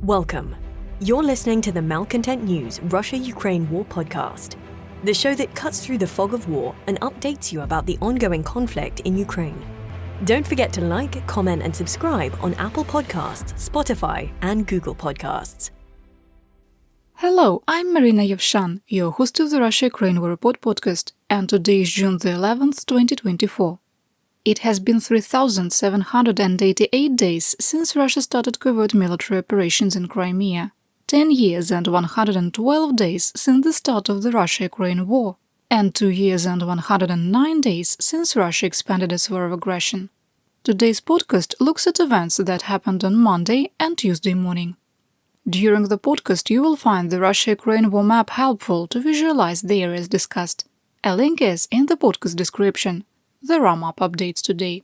Welcome. You're listening to the Malcontent News Russia-Ukraine War podcast, the show that cuts through the fog of war and updates you about the ongoing conflict in Ukraine. Don't forget to like, comment, and subscribe on Apple Podcasts, Spotify, and Google Podcasts. Hello, I'm Marina Yevshan, your host of the Russia-Ukraine War Report podcast, and today is June the 11th, 2024. It has been 3,788 days since Russia started covert military operations in Crimea, 10 years and 112 days since the start of the Russia-Ukraine war, and 2 years and 109 days since Russia expanded its war of aggression. Today's podcast looks at events that happened on Monday and Tuesday morning. During the podcast, you will find the Russia-Ukraine war map helpful to visualize the areas discussed. A link is in the podcast description. The RAM-up updates today.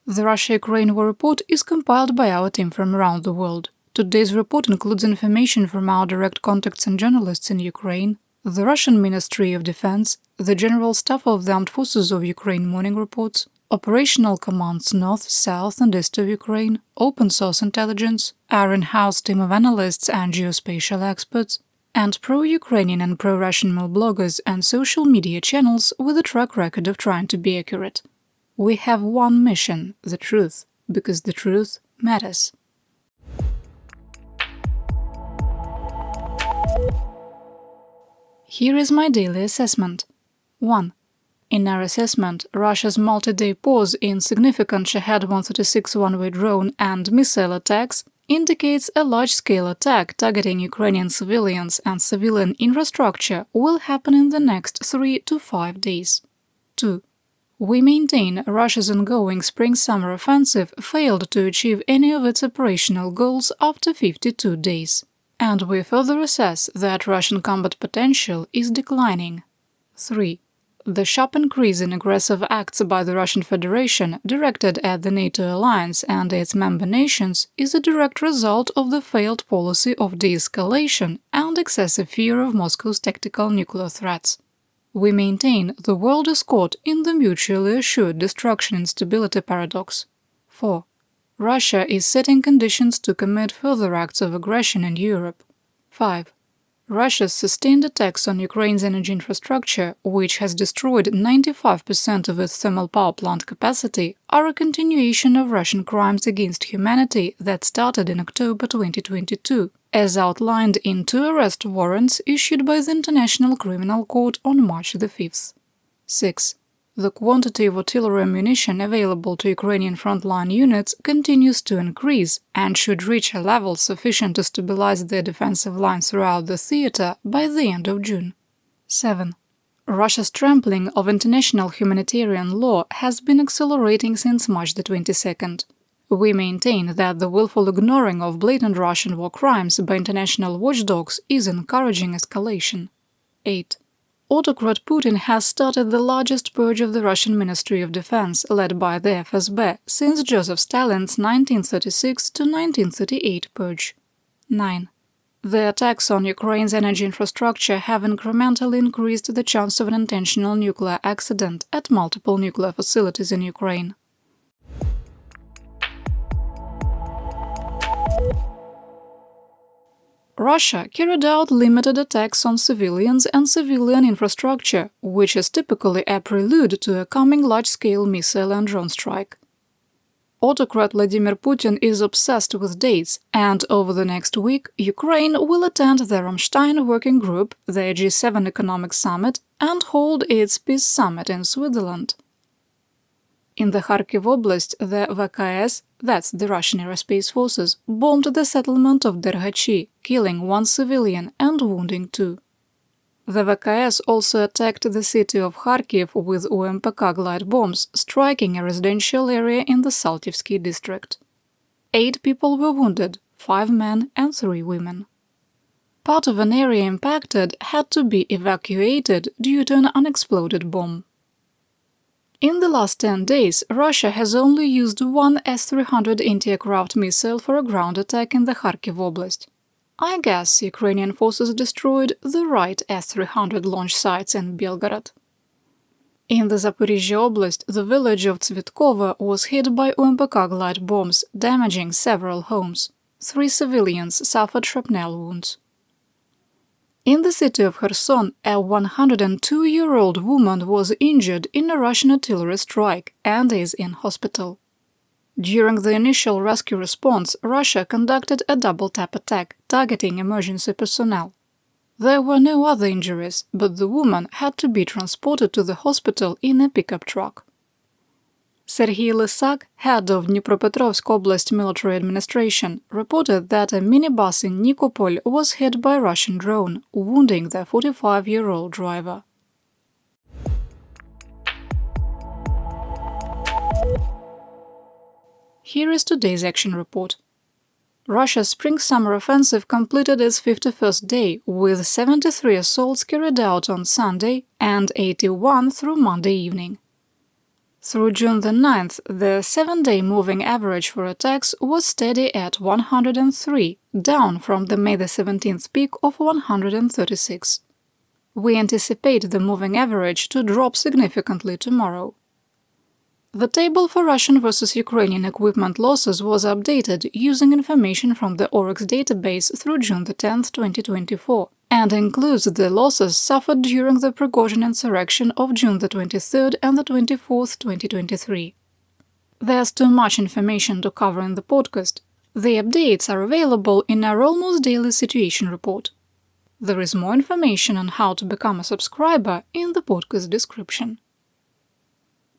The Russia-Ukraine War Report is compiled by our team from around the world. Today's report includes information from our direct contacts and journalists in Ukraine, the Russian Ministry of Defense, the General Staff of the Armed Forces of Ukraine morning reports, operational commands North, South and East of Ukraine, open source intelligence, our in-house team of analysts and geospatial experts, and pro-Ukrainian and pro-Russian mail bloggers and social media channels with a track record of trying to be accurate. We have one mission: the truth, because the truth matters. Here is my daily assessment. 1. In our assessment, Russia's multi-day pause in significant Shahed-136 one-way drone and missile attacks indicates a large-scale attack targeting Ukrainian civilians and civilian infrastructure will happen in the next 3 to 5 days. 2. We maintain Russia's ongoing spring-summer offensive failed to achieve any of its operational goals after 52 days. And we further assess that Russian combat potential is declining. 3. The sharp increase in aggressive acts by the Russian Federation directed at the NATO alliance and its member nations is a direct result of the failed policy of de-escalation and excessive fear of Moscow's tactical nuclear threats. We maintain the world is caught in the mutually assured destruction and stability paradox. 4. Russia is setting conditions to commit further acts of aggression in Europe. 5. Russia's sustained attacks on Ukraine's energy infrastructure, which has destroyed 95% of its thermal power plant capacity, are a continuation of Russian crimes against humanity that started in October 2022, as outlined in 2 arrest warrants issued by the International Criminal Court on March the 5th. 6. The quantity of artillery ammunition available to Ukrainian frontline units continues to increase and should reach a level sufficient to stabilize their defensive lines throughout the theater by the end of June. 7. Russia's trampling of international humanitarian law has been accelerating since March the 22nd. We maintain that the willful ignoring of blatant Russian war crimes by international watchdogs is encouraging escalation. 8. Autocrat Putin has started the largest purge of the Russian Ministry of Defense, led by the FSB, since Joseph Stalin's 1936 to 1938 purge. 9. The attacks on Ukraine's energy infrastructure have incrementally increased the chance of an intentional nuclear accident at multiple nuclear facilities in Ukraine. Russia carried out limited attacks on civilians and civilian infrastructure, which is typically a prelude to a coming large-scale missile and drone strike. Autocrat Vladimir Putin is obsessed with dates, and over the next week, Ukraine will attend the Ramstein Working Group, the G7 Economic Summit, and hold its Peace Summit in Switzerland. In the Kharkiv Oblast, the VKS, that's the Russian Aerospace Forces, bombed the settlement of Dergachi, killing 1 civilian and wounding 2. The VKS also attacked the city of Kharkiv with UMPK glide bombs, striking a residential area in the Saltivsky district. 8 people were wounded, 5 men and 3 women. Part of an area impacted had to be evacuated due to an unexploded bomb. In the last 10 days, Russia has only used 1 S-300 anti-aircraft missile for a ground attack in the Kharkiv Oblast. I guess Ukrainian forces destroyed the right S-300 launch sites in Belgorod. In the Zaporizhzhia Oblast, the village of Tsvetkovo was hit by UMPK glide bombs, damaging several homes. 3 civilians suffered shrapnel wounds. In the city of Kherson, a 102-year-old woman was injured in a Russian artillery strike and is in hospital. During the initial rescue response, Russia conducted a double-tap attack, targeting emergency personnel. There were no other injuries, but the woman had to be transported to the hospital in a pickup truck. Serhiy Lysak, head of Dnipropetrovsk Oblast Military Administration, reported that a minibus in Nikopol was hit by a Russian drone, wounding the 45-year-old driver. Here is today's action report. Russia's spring-summer offensive completed its 51st day, with 73 assaults carried out on Sunday and 81 through Monday evening. Through June the 9th, the 7-day moving average for attacks was steady at 103, down from the May the 17th peak of 136. We anticipate the moving average to drop significantly tomorrow. The table for Russian versus Ukrainian equipment losses was updated using information from the Oryx database through June 10, 2024, and includes the losses suffered during the Prigozhin insurrection of June 23 and 24, 2023. There's too much information to cover in the podcast. The updates are available in our almost daily situation report. There is more information on how to become a subscriber in the podcast description.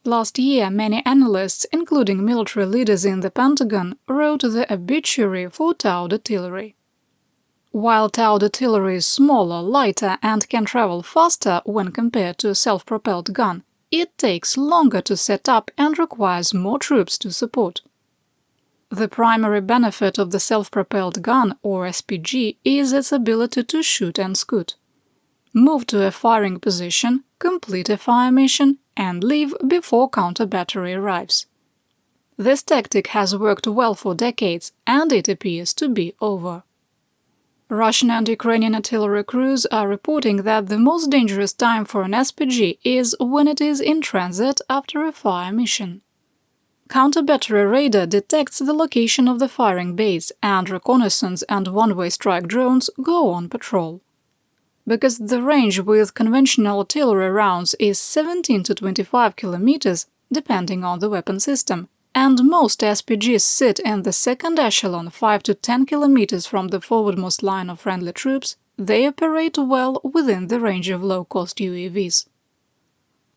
Last year, many analysts, including military leaders in the Pentagon, wrote the obituary for Tau artillery. While Tau artillery is smaller, lighter, and can travel faster when compared to a self-propelled gun, it takes longer to set up and requires more troops to support. The primary benefit of the self-propelled gun, or SPG, is its ability to shoot and scoot. Move to a firing position, complete a fire mission, and leave before counter-battery arrives. This tactic has worked well for decades, and it appears to be over. Russian and Ukrainian artillery crews are reporting that the most dangerous time for an SPG is when it is in transit after a fire mission. Counter-battery radar detects the location of the firing base, and reconnaissance and one-way strike drones go on patrol. Because the range with conventional artillery rounds is 17 to 25 kilometers, depending on the weapon system, and most SPGs sit in the second echelon 5 to 10 kilometers from the forwardmost line of friendly troops, they operate well within the range of low-cost UAVs.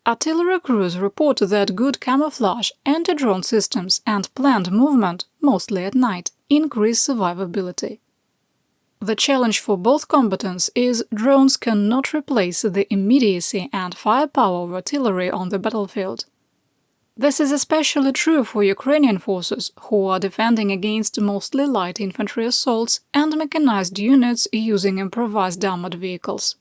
Artillery crews report that good camouflage, anti-drone systems, and planned movement, mostly at night, increase survivability. The challenge for both combatants is drones cannot replace the immediacy and firepower of artillery on the battlefield. This is especially true for Ukrainian forces, who are defending against mostly light infantry assaults and mechanized units using improvised armored vehicles.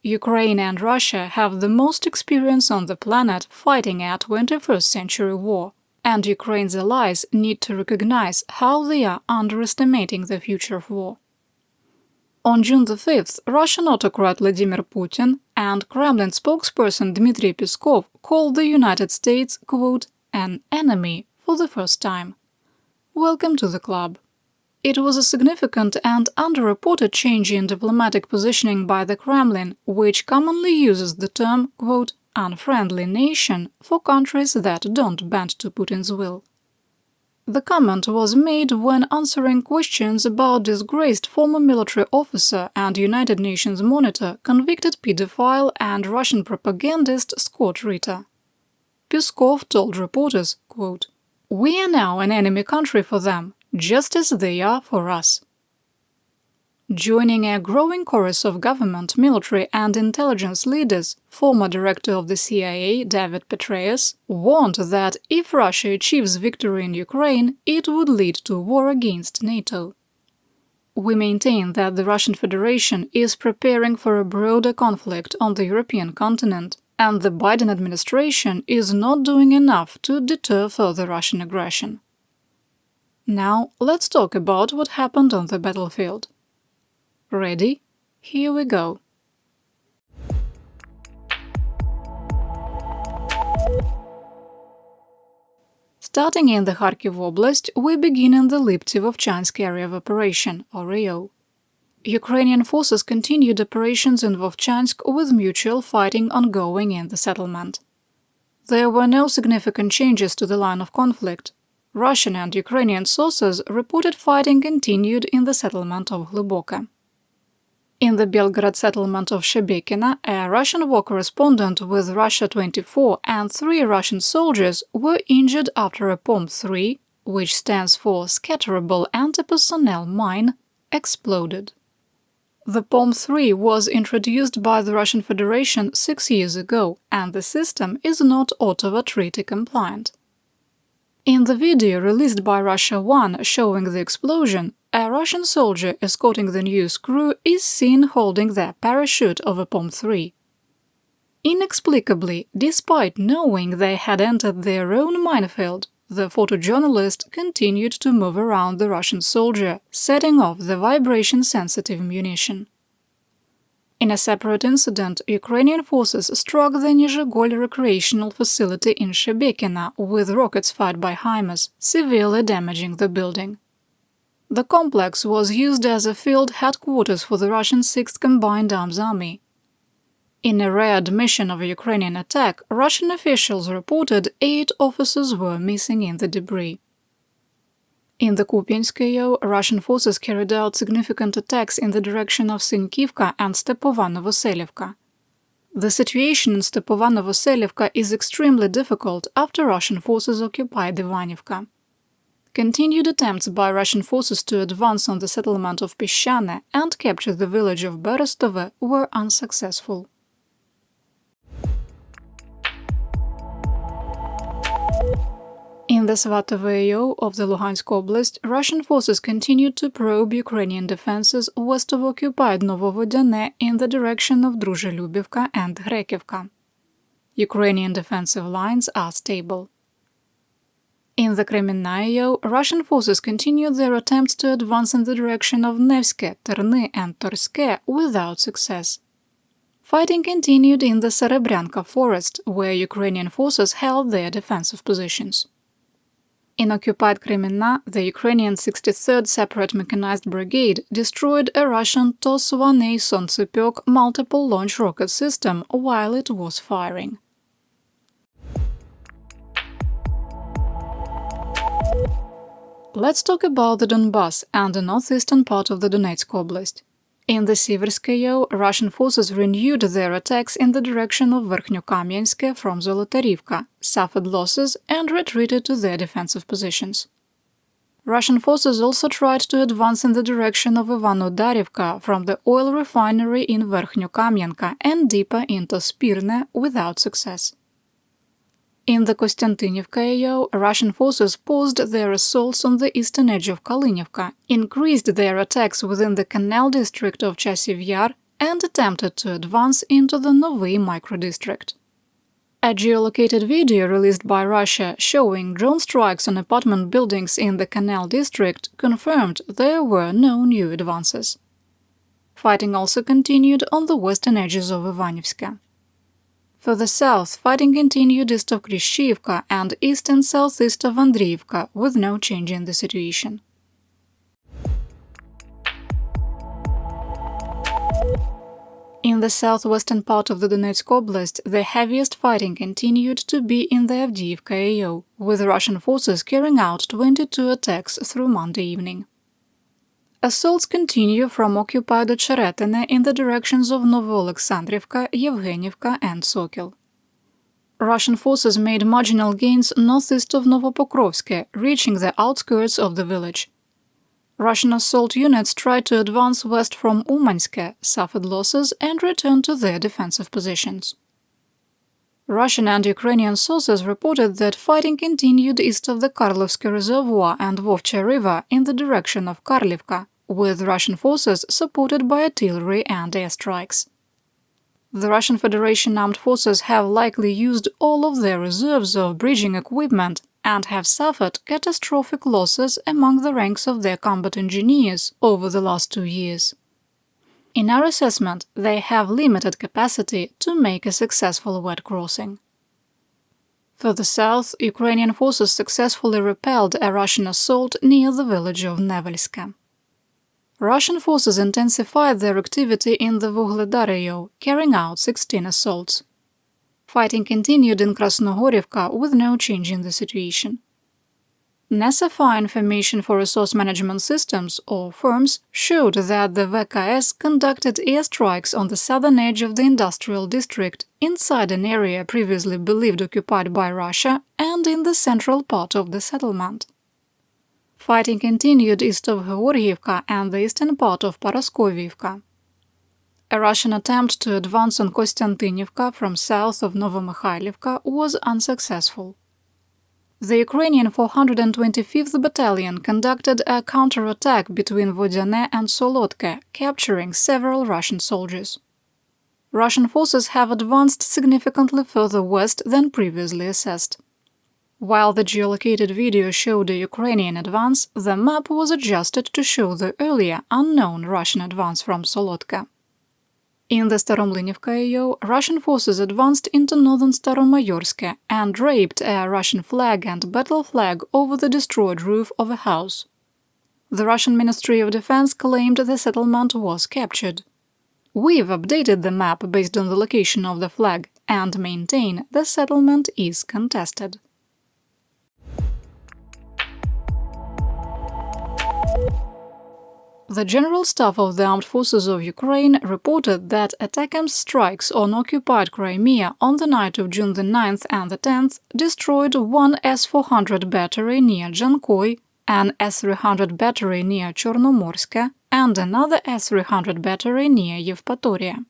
Ukraine and Russia have the most experience on the planet fighting a 21st century war, and Ukraine's allies need to recognize how they are underestimating the future of war. On June 5th, Russian autocrat Vladimir Putin and Kremlin spokesperson Dmitry Peskov called the United States, quote, an enemy for the first time. Welcome to the club. It was a significant and underreported change in diplomatic positioning by the Kremlin, which commonly uses the term, quote, unfriendly nation for countries that don't bend to Putin's will. The comment was made when answering questions about disgraced former military officer and United Nations monitor, convicted pedophile and Russian propagandist Scott Ritter. Peskov told reporters, quote, we are now an enemy country for them, just as they are for us. Joining a growing chorus of government, military and intelligence leaders, former director of the CIA, David Petraeus, warned that if Russia achieves victory in Ukraine, it would lead to war against NATO. We maintain that the Russian Federation is preparing for a broader conflict on the European continent, and the Biden administration is not doing enough to deter further Russian aggression. Now, let's talk about what happened on the battlefield. Ready? Here we go. Starting in the Kharkiv Oblast, we begin in the Lipty-Vovchansk Area of Operation, or AO. Ukrainian forces continued operations in Vovchansk with mutual fighting ongoing in the settlement. There were no significant changes to the line of conflict. Russian and Ukrainian sources reported fighting continued in the settlement of Hlyboke. In the Belgorod settlement of Shebekino, a Russian war correspondent with Russia 24 and 3 Russian soldiers were injured after a POM-3, which stands for Scatterable Anti-Personnel Mine, exploded. The POM-3 was introduced by the Russian Federation 6 years ago, and the system is not Ottawa Treaty compliant. In the video released by Russia 1 showing the explosion, a Russian soldier escorting the news crew is seen holding the parachute of a POM-3. Inexplicably, despite knowing they had entered their own minefield, the photojournalist continued to move around the Russian soldier, setting off the vibration-sensitive munition. In a separate incident, Ukrainian forces struck the Nizhegol recreational facility in Shebekino with rockets fired by HIMARS, severely damaging the building. The complex was used as a field headquarters for the Russian 6th Combined Arms Army. In a rare admission of a Ukrainian attack, Russian officials reported 8 officers were missing in the debris. In the Kupiansk AO, Russian forces carried out significant attacks in the direction of Sinkivka and Stepovano-Vasilivka. The situation in Stepovano-Vasilivka is extremely difficult after Russian forces occupied Ivanivka. Continued attempts by Russian forces to advance on the settlement of Peshchane and capture the village of Berestove were unsuccessful. In the Svatovo AO of the Luhansk Oblast, Russian forces continued to probe Ukrainian defenses west of occupied Novovodane in the direction of Druzhelyubivka and Grekivka. Ukrainian defensive lines are stable. In the Kreminna AO, Russian forces continued their attempts to advance in the direction of Nevske, Terny and Torske without success. Fighting continued in the Serebryanka forest, where Ukrainian forces held their defensive positions. In occupied Kreminna, the Ukrainian 63rd Separate Mechanized Brigade destroyed a Russian TOS-1A Solntsepek multiple launch rocket system while it was firing. Let's talk about the Donbass and the northeastern part of the Donetsk Oblast. In the Siversk AO, Russian forces renewed their attacks in the direction of Verkhnyokamyansk from Zolotarivka, suffered losses and retreated to their defensive positions. Russian forces also tried to advance in the direction of Ivano-Darivka from the oil refinery in Verkhnyokamyanka and deeper into Spirne without success. In the Kostiantynivka AO, Russian forces paused their assaults on the eastern edge of Kalynivka, increased their attacks within the canal district of Chasiv Yar, and attempted to advance into the Novy microdistrict. A geolocated video released by Russia showing drone strikes on apartment buildings in the canal district confirmed there were no new advances. Fighting also continued on the western edges of Ivanivska. Further south, fighting continued east of Kryshivka and east and southeast of Andriivka, with no change in the situation. In the southwestern part of the Donetsk Oblast, the heaviest fighting continued to be in the Avdiivka AO, with Russian forces carrying out 22 attacks through Monday evening. Assaults continue from occupied Ocheretine in the directions of Novoalexandrivka, Yevgenivka and Sokil. Russian forces made marginal gains northeast of Novopokrovsk, reaching the outskirts of the village. Russian assault units tried to advance west from Umansk, suffered losses and returned to their defensive positions. Russian and Ukrainian sources reported that fighting continued east of the Karlovsky Reservoir and Vovcha River in the direction of Karlivka, with Russian forces supported by artillery and airstrikes. The Russian Federation armed forces have likely used all of their reserves of bridging equipment and have suffered catastrophic losses among the ranks of their combat engineers over the last 2 years. In our assessment, they have limited capacity to make a successful wet crossing. Further south, Ukrainian forces successfully repelled a Russian assault near the village of Nevelske. Russian forces intensified their activity in the Vuhledar, carrying out 16 assaults. Fighting continued in Krasnohorivka with no change in the situation. NSFI information for Resource Management Systems, or FIRMS, showed that the VKS conducted airstrikes on the southern edge of the industrial district, inside an area previously believed occupied by Russia, and in the central part of the settlement. Fighting continued east of Georgiivka and the eastern part of Paraskoviivka. A Russian attempt to advance on Kostiantynivka from south of Novomykhailivka was unsuccessful. The Ukrainian 425th Battalion conducted a counterattack between Vodyane and Solodke, capturing several Russian soldiers. Russian forces have advanced significantly further west than previously assessed. While the geolocated video showed a Ukrainian advance, the map was adjusted to show the earlier, unknown Russian advance from Solodke. In the Staromlynivka AO, Russian forces advanced into northern Staromayorsk and draped a Russian flag and battle flag over the destroyed roof of a house. The Russian Ministry of Defense claimed the settlement was captured. We've updated the map based on the location of the flag and maintain the settlement is contested. The General Staff of the Armed Forces of Ukraine reported that ATACMS strikes on occupied Crimea on the night of June the 9th and the 10th destroyed one S-400 battery near Jankoy, an S-300 battery near Chornomorsk, and another S-300 battery near Yevpatoria.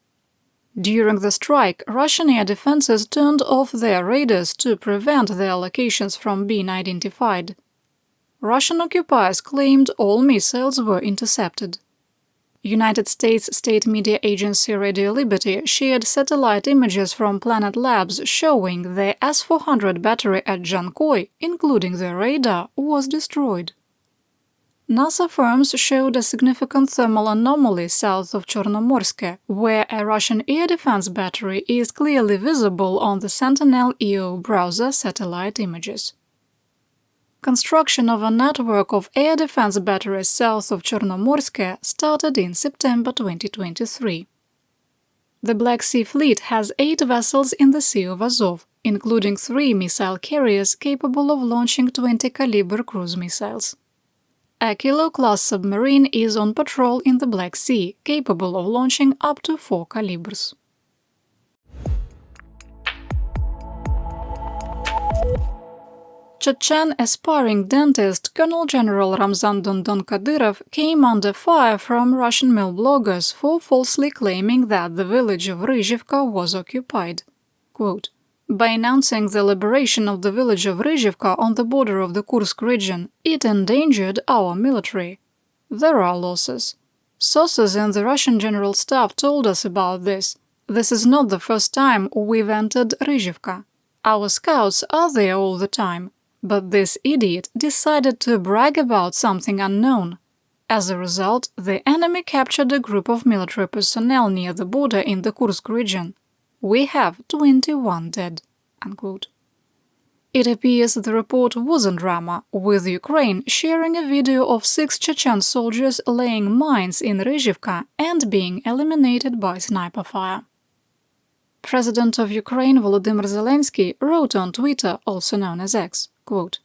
During the strike, Russian air defenses turned off their radars to prevent their locations from being identified. Russian occupiers claimed all missiles were intercepted. United States state media agency Radio Liberty shared satellite images from Planet Labs showing the S-400 battery at Jankoy, including the radar, was destroyed. NASA firms showed a significant thermal anomaly south of Chornomorsk, where a Russian air defense battery is clearly visible on the Sentinel-EO browser satellite images. Construction of a network of air defense batteries south of Chornomorsk started in September 2023. The Black Sea Fleet has 8 vessels in the Sea of Azov, including 3 missile carriers capable of launching 20-caliber cruise missiles. A Kilo-class submarine is on patrol in the Black Sea, capable of launching up to 4 calibers. Chechen aspiring dentist Colonel General Ramzan Dondon Kadyrov came under fire from Russian mill bloggers for falsely claiming that the village of Ryzhivka was occupied. Quote, "By announcing the liberation of the village of Ryzhivka on the border of the Kursk region, it endangered our military. There are losses. Sources in the Russian General Staff told us about this. This is not the first time we've entered Ryzhivka. Our scouts are there all the time. But this idiot decided to brag about something unknown. As a result, the enemy captured a group of military personnel near the border in the Kursk region. We have 21 dead." Unquote. It appears the report wasn't drama, with Ukraine sharing a video of 6 Chechen soldiers laying mines in Ryzhivka and being eliminated by sniper fire. President of Ukraine Volodymyr Zelensky wrote on Twitter, also known as X, quote,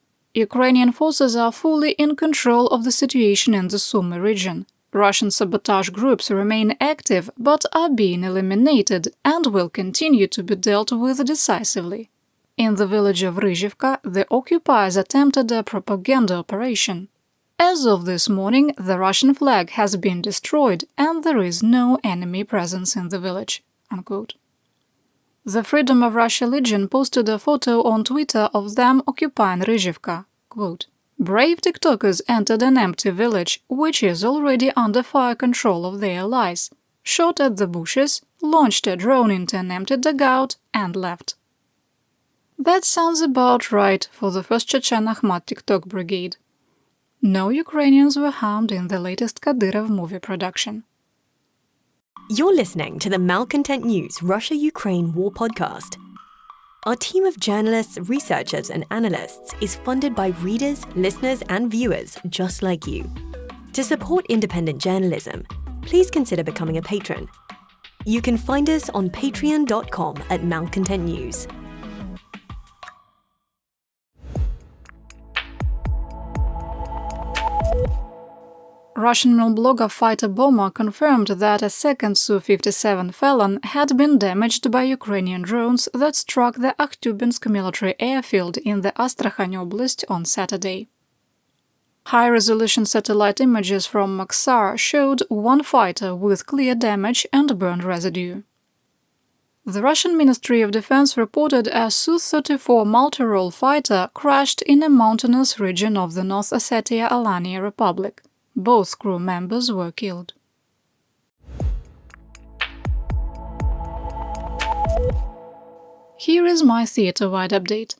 "Ukrainian forces are fully in control of the situation in the Sumy region. Russian sabotage groups remain active but are being eliminated and will continue to be dealt with decisively. In the village of Ryzhivka, the occupiers attempted a propaganda operation. As of this morning, the Russian flag has been destroyed and there is no enemy presence in the village." Unquote. The Freedom of Russia Legion posted a photo on Twitter of them occupying Ryzhivka. Quote, "Brave TikTokers entered an empty village, which is already under fire control of their allies, shot at the bushes, launched a drone into an empty dugout, and left." That sounds about right for the 1st Chechen Akhmat TikTok Brigade. No Ukrainians were harmed in the latest Kadyrov movie production. You're listening to the Malcontent News Russia-Ukraine War podcast. Our team of journalists, researchers, and analysts is funded by readers, listeners, and viewers just like you. To support independent journalism, please consider becoming a patron. You can find us on patreon.com/malcontentnews. Russian blogger fighter bomber confirmed that a second Su-57 Felon had been damaged by Ukrainian drones that struck the Akhtubinsk military airfield in the Astrakhan Oblast on Saturday. High-resolution satellite images from Maxar showed one fighter with clear damage and burned residue. The Russian Ministry of Defense reported a Su-34 multi-role fighter crashed in a mountainous region of the North Ossetia-Alania Republic. Both crew members were killed. Here is my theater-wide update.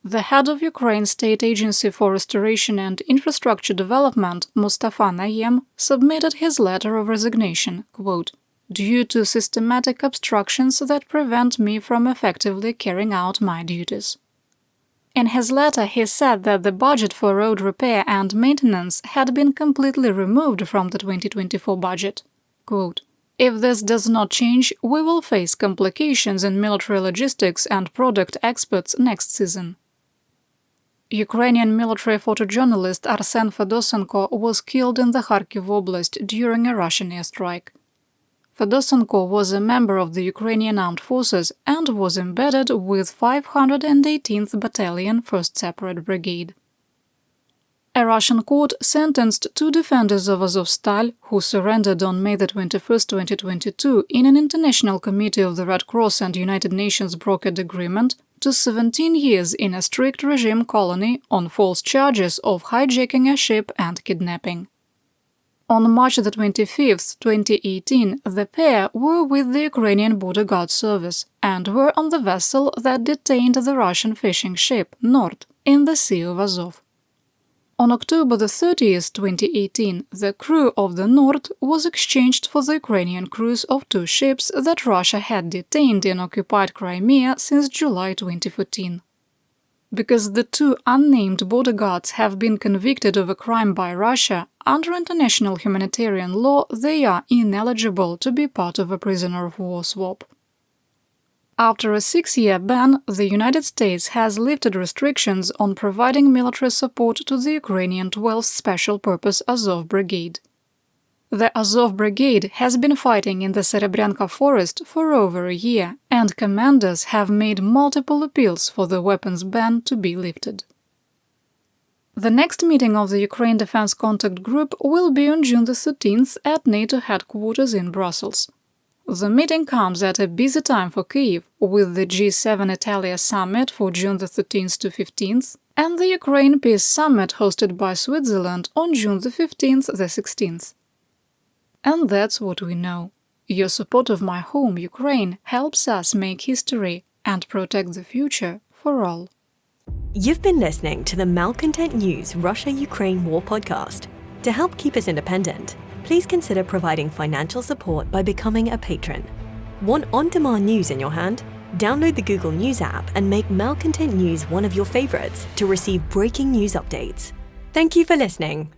The head of Ukraine's State Agency for Restoration and Infrastructure Development, Mustafa Nayem, submitted his letter of resignation, quote, "due to systematic obstructions that prevent me from effectively carrying out my duties." In his letter, he said that the budget for road repair and maintenance had been completely removed from the 2024 budget. Quote, "If this does not change, we will face complications in military logistics and product exports next season." Ukrainian military photojournalist Arsen Fedosenko was killed in the Kharkiv Oblast during a Russian airstrike. Fedosenko was a member of the Ukrainian Armed Forces and was embedded with 518th Battalion, 1st Separate Brigade. A Russian court sentenced two defenders of Azovstal, who surrendered on May 21, 2022, in an international committee of the Red Cross and United Nations brokered agreement, to 17 years in a strict regime colony on false charges of hijacking a ship and kidnapping. On March 25, 2018, the pair were with the Ukrainian Border Guard Service and were on the vessel that detained the Russian fishing ship Nord in the Sea of Azov. On October 30, 2018, the crew of the Nord was exchanged for the Ukrainian crews of two ships that Russia had detained in occupied Crimea since July 2014. Because the two unnamed border guards have been convicted of a crime by Russia, under international humanitarian law they are ineligible to be part of a prisoner of war swap. After a 6-year ban, the United States has lifted restrictions on providing military support to the Ukrainian 12th Special Purpose Azov Brigade. The Azov Brigade has been fighting in the Serebryanka forest for over a year, and commanders have made multiple appeals for the weapons ban to be lifted. The next meeting of the Ukraine Defense Contact Group will be on June 13th at NATO headquarters in Brussels. The meeting comes at a busy time for Kyiv, with the G7 Italia Summit for June 13th to 15th and the Ukraine Peace Summit hosted by Switzerland on June 15th to 16th. And that's what we know. Your support of my home, Ukraine, helps us make history and protect the future for all. You've been listening to the Malcontent News Russia-Ukraine War podcast. To help keep us independent, please consider providing financial support by becoming a patron. Want on-demand news in your hand? Download the Google News app and make Malcontent News one of your favorites to receive breaking news updates. Thank you for listening.